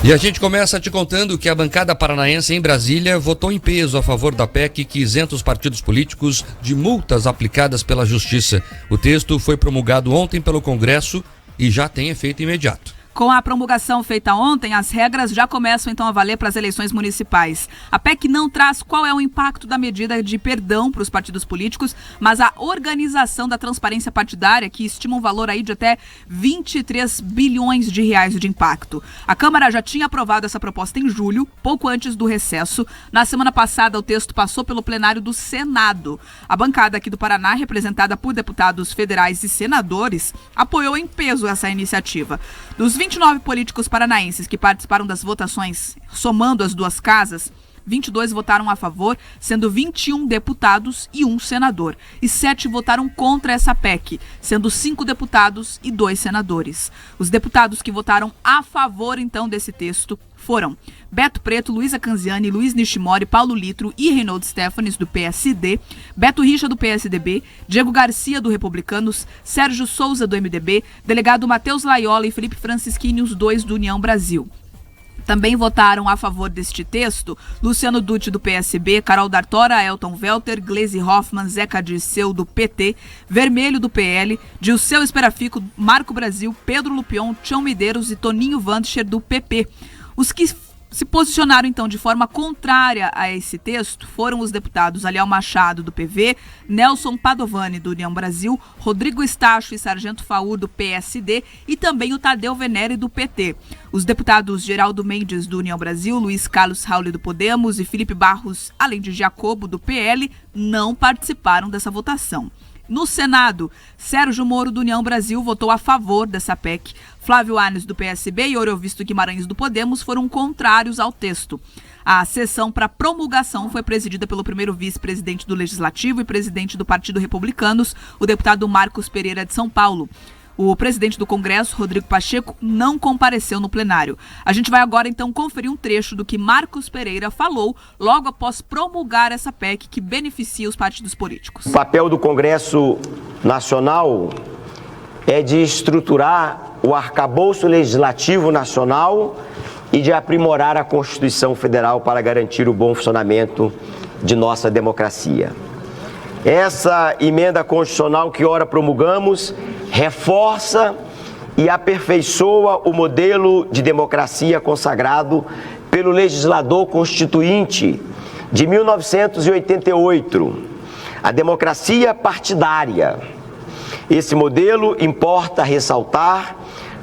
E a gente começa te contando que a bancada paranaense em Brasília votou em peso a favor da PEC que isenta os partidos políticos de multas aplicadas pela Justiça. O texto foi promulgado ontem pelo Congresso e já tem efeito imediato. Com a promulgação feita ontem, as regras já começam então a valer para as eleições municipais. A PEC não traz qual é o impacto da medida de perdão para os partidos políticos, mas a organização da transparência partidária, que estima um valor aí de até 23 bilhões de reais de impacto. A Câmara já tinha aprovado essa proposta em julho, pouco antes do recesso. Na semana passada, o texto passou pelo plenário do Senado. A bancada aqui do Paraná, representada por deputados federais e senadores, apoiou em peso essa iniciativa. Dos 29 políticos paranaenses que participaram das votações, somando as duas casas, 22 votaram a favor, sendo 21 deputados e 1 senador. E 7 votaram contra essa PEC, sendo 5 deputados e 2 senadores. Os deputados que votaram a favor, então, desse texto foram Beto Preto, Luísa Canziani, Luiz Nishimori, Paulo Litro e Reinaldo Stefanes, do PSD, Beto Richa, do PSDB, Diego Garcia, do Republicanos, Sérgio Souza, do MDB, delegado Matheus Laiola e Felipe Francischini, os dois do União Brasil. Também votaram a favor deste texto Luciano Dutti, do PSB, Carol D'Artora, Elton Velter, Gleisi Hoffmann, Zeca Dirceu, do PT, Vermelho, do PL, Dilceu Esperafico, Marco Brasil, Pedro Lupion, Tião Medeiros e Toninho Wandcher, do PP. Os que se posicionaram, então, de forma contrária a esse texto foram os deputados Aliel Machado, do PV, Nelson Padovani, do União Brasil, Rodrigo Estacho e Sargento Faur, do PSD, e também o Tadeu Venere, do PT. Os deputados Geraldo Mendes, do União Brasil, Luiz Carlos Rauli, do Podemos e Felipe Barros, além de Jacobo, do PL, não participaram dessa votação. No Senado, Sérgio Moro, do União Brasil, votou a favor dessa PEC. Flávio Arnes, do PSB, e Oriovisto Guimarães, do Podemos, foram contrários ao texto. A sessão para promulgação foi presidida pelo primeiro vice-presidente do Legislativo e presidente do Partido Republicanos, o deputado Marcos Pereira, de São Paulo. O presidente do Congresso, Rodrigo Pacheco, não compareceu no plenário. A gente vai agora, então, conferir um trecho do que Marcos Pereira falou logo após promulgar essa PEC que beneficia os partidos políticos. O papel do Congresso Nacional é de estruturar o arcabouço legislativo nacional e de aprimorar a Constituição Federal para garantir o bom funcionamento de nossa democracia. Essa emenda constitucional que ora promulgamos reforça e aperfeiçoa o modelo de democracia consagrado pelo legislador constituinte de 1988, a democracia partidária. Esse modelo, importa ressaltar,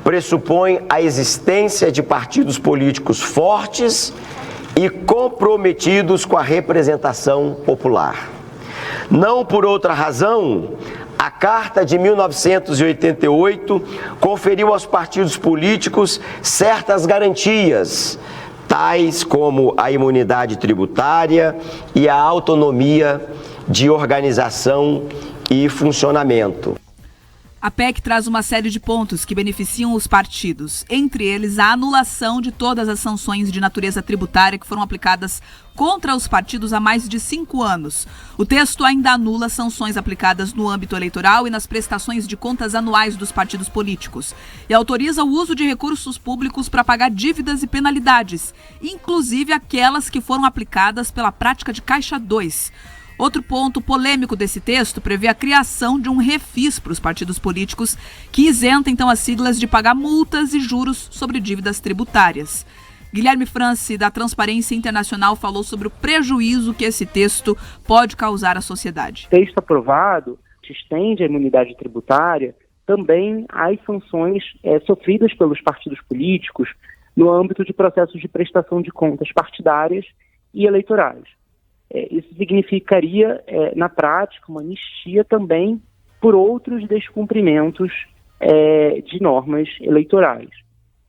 pressupõe a existência de partidos políticos fortes e comprometidos com a representação popular. Não por outra razão, a Carta de 1988 conferiu aos partidos políticos certas garantias, tais como a imunidade tributária e a autonomia de organização e funcionamento. A PEC traz uma série de pontos que beneficiam os partidos, entre eles a anulação de todas as sanções de natureza tributária que foram aplicadas contra os partidos há mais de 5 anos. O texto ainda anula sanções aplicadas no âmbito eleitoral e nas prestações de contas anuais dos partidos políticos e autoriza o uso de recursos públicos para pagar dívidas e penalidades, inclusive aquelas que foram aplicadas pela prática de Caixa 2. Outro ponto polêmico desse texto prevê a criação de um refis para os partidos políticos que isenta, então, as siglas de pagar multas e juros sobre dívidas tributárias. Guilherme Franci, da Transparência Internacional, falou sobre o prejuízo que esse texto pode causar à sociedade. O texto aprovado estende a imunidade tributária também às sanções sofridas pelos partidos políticos no âmbito de processos de prestação de contas partidárias e eleitorais. Isso significaria, na prática, uma anistia também por outros descumprimentos de normas eleitorais.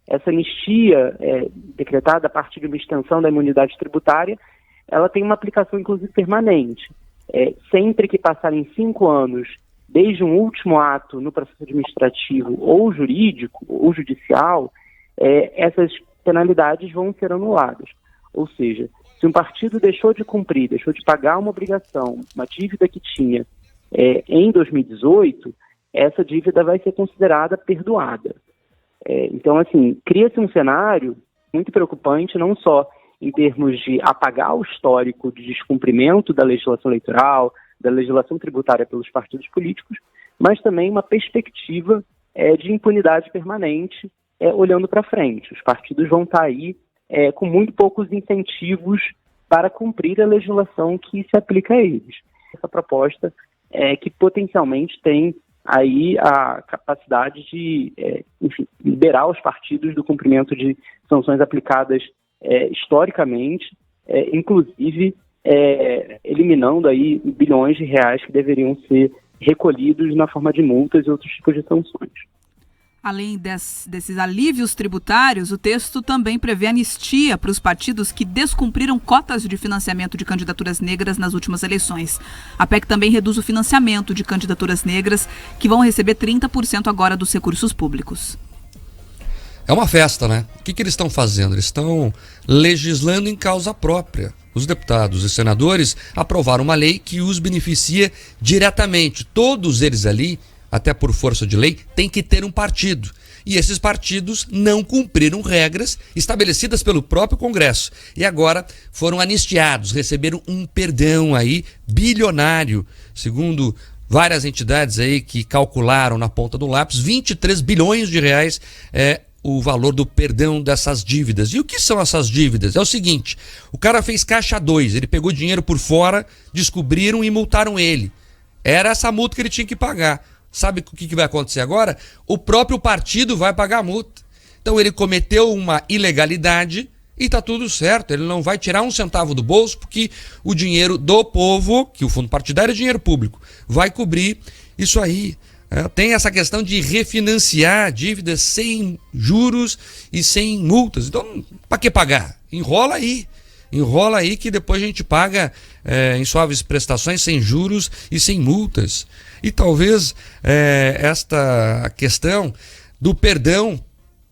Essa anistia, decretada a partir de uma extensão da imunidade tributária, ela tem uma aplicação, inclusive, permanente. Sempre que passarem 5 anos desde um último ato no processo administrativo ou jurídico, ou judicial, essas penalidades vão ser anuladas. Ou seja, se um partido deixou de cumprir, deixou de pagar uma obrigação, uma dívida que tinha em 2018, essa dívida vai ser considerada perdoada. Então, assim, cria-se um cenário muito preocupante, não só em termos de apagar o histórico de descumprimento da legislação eleitoral, da legislação tributária pelos partidos políticos, mas também uma perspectiva de impunidade permanente olhando para frente. Os partidos vão estar aí com muito poucos incentivos para cumprir a legislação que se aplica a eles. Essa proposta que potencialmente tem aí a capacidade de, liberar os partidos do cumprimento de sanções aplicadas historicamente, inclusive eliminando aí bilhões de reais que deveriam ser recolhidos na forma de multas e outros tipos de sanções. Além desses alívios tributários, o texto também prevê anistia para os partidos que descumpriram cotas de financiamento de candidaturas negras nas últimas eleições. A PEC também reduz o financiamento de candidaturas negras, que vão receber 30% agora dos recursos públicos. É uma festa, né? O que eles estão fazendo? Eles estão legislando em causa própria. Os deputados e senadores aprovaram uma lei que os beneficia diretamente. Todos eles ali, até por força de lei, tem que ter um partido. E esses partidos não cumpriram regras estabelecidas pelo próprio Congresso. E agora foram anistiados, receberam um perdão aí bilionário, segundo várias entidades aí que calcularam na ponta do lápis, 23 bilhões de reais é o valor do perdão dessas dívidas. E o que são essas dívidas? É o seguinte, o cara fez caixa 2, ele pegou dinheiro por fora, descobriram e multaram ele. Era essa multa que ele tinha que pagar. Sabe o que vai acontecer agora? O próprio partido vai pagar a multa. Então ele cometeu uma ilegalidade e tá tudo certo. Ele não vai tirar um centavo do bolso porque o dinheiro do povo, que o fundo partidário é dinheiro público, vai cobrir isso aí. Tem essa questão de refinanciar dívidas sem juros e sem multas. Então, para que pagar? Enrola aí que depois a gente paga em suaves prestações sem juros e sem multas. E talvez esta questão do perdão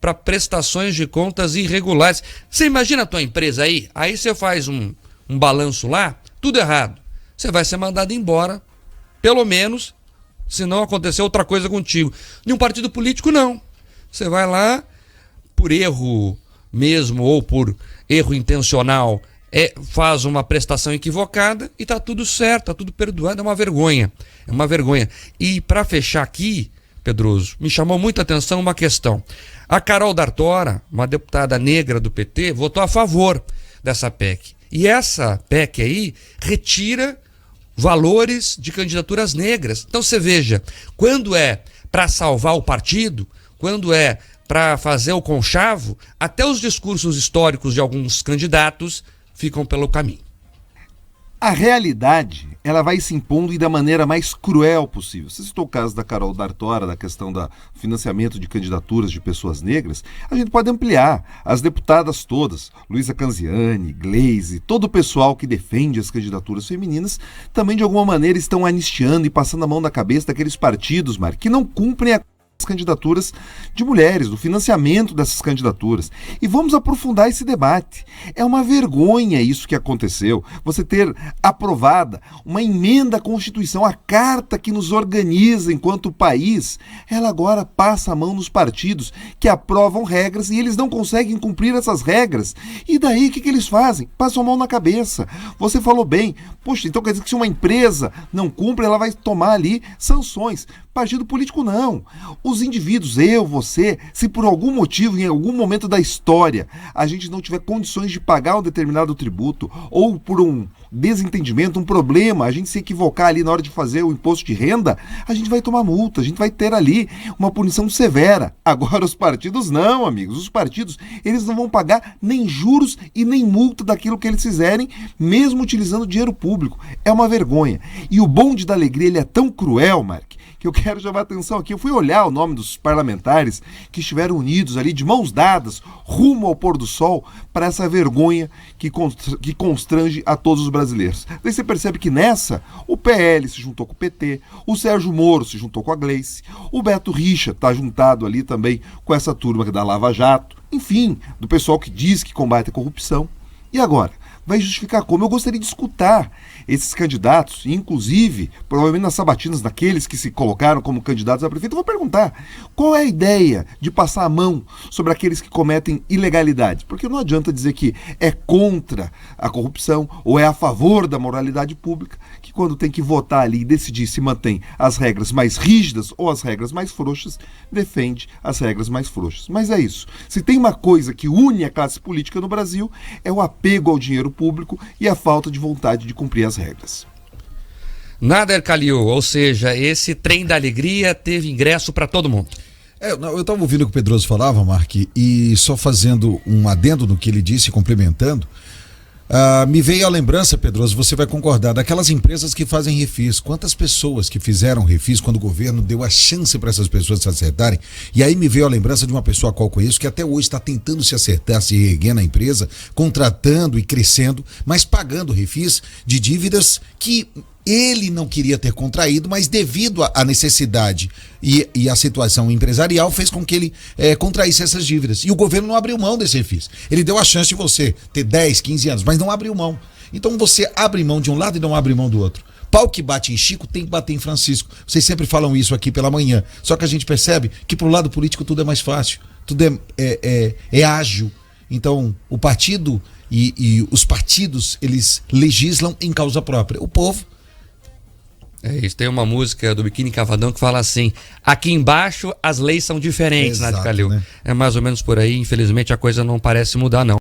para prestações de contas irregulares. Você imagina a tua empresa aí você faz um balanço lá, tudo errado. Você vai ser mandado embora, pelo menos, se não acontecer outra coisa contigo. Em um partido político, não. Você vai lá, por erro mesmo ou por erro intencional, faz uma prestação equivocada e tá tudo certo, tá tudo perdoado. É uma vergonha. E para fechar aqui, Pedroso, me chamou muita atenção uma questão. A Carol D'Artora, uma deputada negra do PT, votou a favor dessa PEC. E essa PEC aí retira valores de candidaturas negras. Então você veja, quando é para salvar o partido, quando é para fazer o conchavo, até os discursos históricos de alguns candidatos ficam pelo caminho. A realidade, ela vai se impondo e da maneira mais cruel possível. Você citou o caso da Carol D'Artora, da questão do financiamento de candidaturas de pessoas negras. A gente pode ampliar. As deputadas todas, Luísa Canziani, Gleisi, todo o pessoal que defende as candidaturas femininas, também de alguma maneira estão anistiando e passando a mão na cabeça daqueles partidos, que não cumprem as candidaturas de mulheres, do financiamento dessas candidaturas. E vamos aprofundar esse debate. É uma vergonha isso que aconteceu. Você ter aprovada uma emenda à Constituição, a carta que nos organiza enquanto país, ela agora passa a mão nos partidos que aprovam regras e eles não conseguem cumprir essas regras. E daí o que eles fazem? Passam a mão na cabeça. Você falou bem. Poxa, então quer dizer que se uma empresa não cumpre, ela vai tomar ali sanções. Partido político não. Os indivíduos, eu, você, se por algum motivo, em algum momento da história, a gente não tiver condições de pagar um determinado tributo, ou por um desentendimento, um problema, a gente se equivocar ali na hora de fazer o imposto de renda, a gente vai tomar multa, a gente vai ter ali uma punição severa. Agora os partidos não, amigos. Os partidos, eles não vão pagar nem juros e nem multa daquilo que eles fizerem, mesmo utilizando dinheiro público. É uma vergonha. E o bonde da alegria, ele é tão cruel, Mark, que eu quero chamar a atenção aqui. Eu fui olhar o nome dos parlamentares que estiveram unidos ali, de mãos dadas, rumo ao pôr do sol, para essa vergonha que constrange a todos os brasileiros. Daí você percebe que nessa, o PL se juntou com o PT, o Sérgio Moro se juntou com a Gleice, o Beto Richa está juntado ali também com essa turma da Lava Jato, enfim, do pessoal que diz que combate a corrupção. E agora? vai justificar como? Eu gostaria de escutar esses candidatos, inclusive, provavelmente nas sabatinas daqueles que se colocaram como candidatos a prefeito, eu vou perguntar qual é a ideia de passar a mão sobre aqueles que cometem ilegalidades, porque não adianta dizer que é contra a corrupção ou é a favor da moralidade pública, que quando tem que votar ali e decidir se mantém as regras mais rígidas ou as regras mais frouxas, defende as regras mais frouxas. Mas é isso. Se tem uma coisa que une a classe política no Brasil, é o apego ao dinheiro público e a falta de vontade de cumprir as regras. Nader Kalil, ou seja, esse trem da alegria teve ingresso para todo mundo. Eu estava ouvindo o que o Pedroso falava, Mark, e só fazendo um adendo no que ele disse, complementando, me veio a lembrança, Pedroso, você vai concordar, daquelas empresas que fazem refis. Quantas pessoas que fizeram refis quando o governo deu a chance para essas pessoas se acertarem? E aí me veio a lembrança de uma pessoa a qual conheço que até hoje está tentando se acertar, se reerguer na empresa, contratando e crescendo, mas pagando refis de dívidas que ele não queria ter contraído, mas devido à necessidade e à situação empresarial fez com que ele contraísse essas dívidas. E o governo não abriu mão desse refis. Ele deu a chance de você ter 10, 15 anos, mas não abriu mão. Então você abre mão de um lado e não abre mão do outro. Pau que bate em Chico tem que bater em Francisco. Vocês sempre falam isso aqui pela manhã. Só que a gente percebe que pro lado político tudo é mais fácil. Tudo é ágil. Então o partido e os partidos, eles legislam em causa própria. O povo. É isso, tem uma música do Biquíni Cavadão que fala assim: aqui embaixo as leis são diferentes, Nader Kalil. Né? É mais ou menos por aí, infelizmente a coisa não parece mudar não.